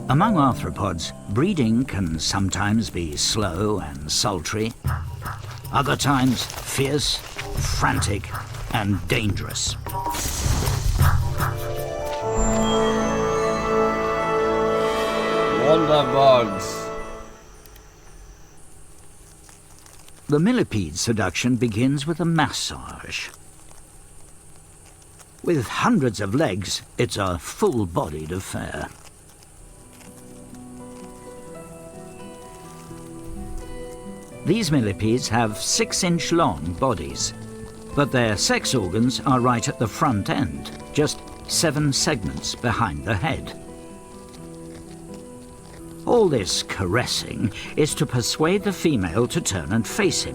Among arthropods, breeding can sometimes be slow and sultry, other times fierce, frantic, and dangerous. Wonder bugs. The millipede seduction begins with a massage. With hundreds of legs, it's a full-bodied affair. These millipedes have 6-inch long bodies, but their sex organs are right at the front end, just 7 segments behind the head. All this caressing is to persuade the female to turn and face him.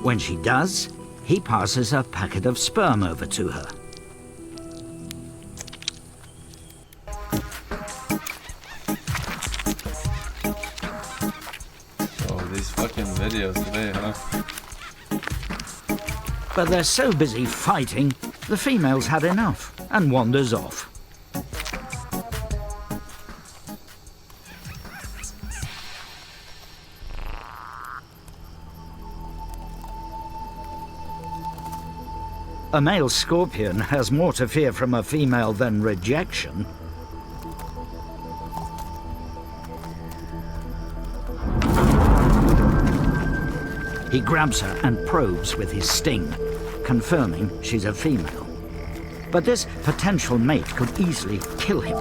When she does, he passes a packet of sperm over to her. Fucking videos today, huh? But they're so busy fighting, the female's had enough and wanders off. A male scorpion has more to fear from a female than rejection. He grabs her and probes with his sting, confirming she's a female. But this potential mate could easily kill him,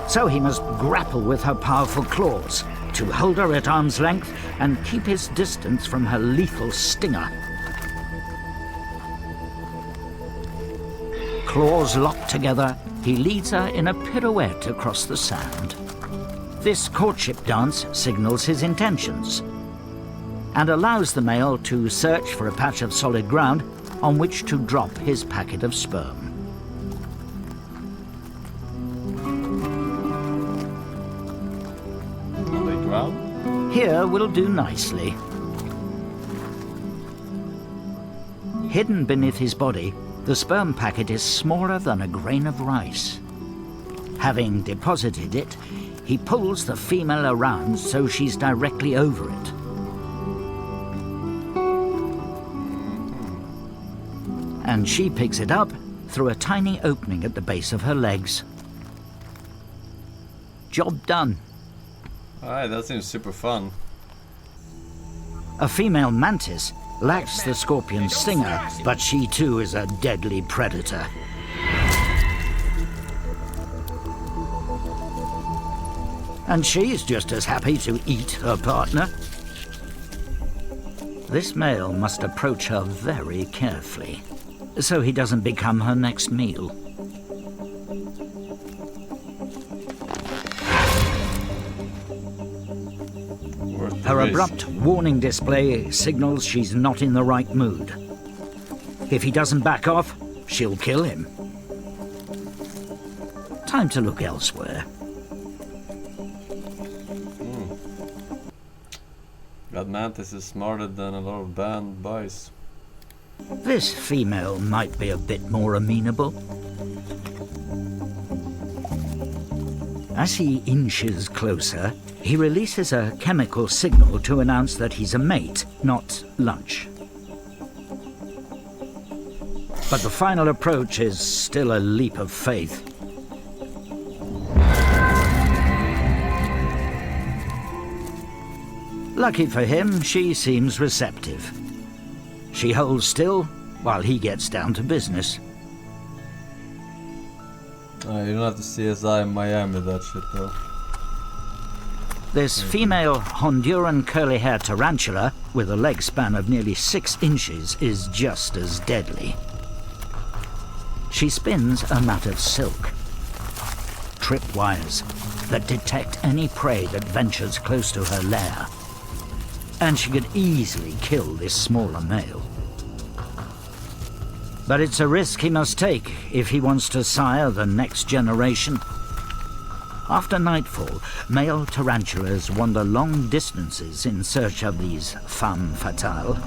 so he must grapple with her powerful claws to hold her at arm's length and keep his distance from her lethal stinger. Claws locked together, he leads her in a pirouette across the sand. This courtship dance signals his intentions and allows the male to search for a patch of solid ground on which to drop his packet of sperm. Solid ground? Here will do nicely. Hidden beneath his body, the sperm packet is smaller than a grain of rice. Having deposited it, he pulls the female around so she's directly over it. And she picks it up through a tiny opening at the base of her legs. Job done. Alright, that seems super fun. A female mantis lacks the scorpion's stinger, but she too is a deadly predator. And she's just as happy to eat her partner. This male must approach her very carefully, so he doesn't become her next meal. Her abrupt warning display signals she's not in the right mood. If he doesn't back off, she'll kill him. Time to look elsewhere. That mantis is smarter than a lot of band boys. This female might be a bit more amenable. As he inches closer, he releases a chemical signal to announce that he's a mate, not lunch. But the final approach is still a leap of faith. Lucky for him, she seems receptive. She holds still while he gets down to business. You don't have to CSI Miami that shit though. This female Honduran curly-haired tarantula with a leg span of nearly 6 inches is just as deadly. She spins a mat of silk, tripwires that detect any prey that ventures close to her lair. And she could easily kill this smaller male. But it's a risk he must take if he wants to sire the next generation. After nightfall, male tarantulas wander long distances in search of these femmes fatales.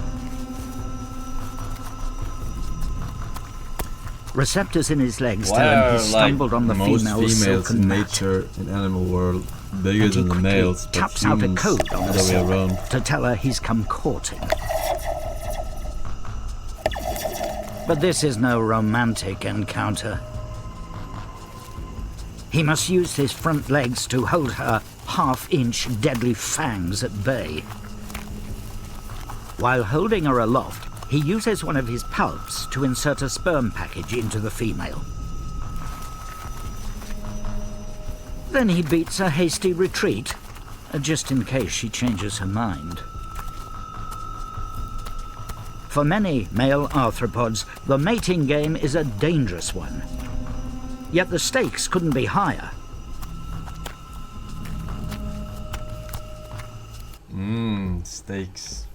Receptors in his legs tell him he's stumbled on the female's silken mat. Nature in animal world bigger and he than the quickly males, but taps out a humans code on the the other way cell around. to tell her he's come courting. But this is no romantic encounter. He must use his front legs to hold her half-inch deadly fangs at bay. While holding her aloft, he uses one of his palps to insert a sperm package into the female. Then he beats a hasty retreat, just in case she changes her mind. For many male arthropods, the mating game is a dangerous one. Yet the stakes couldn't be higher. Steaks.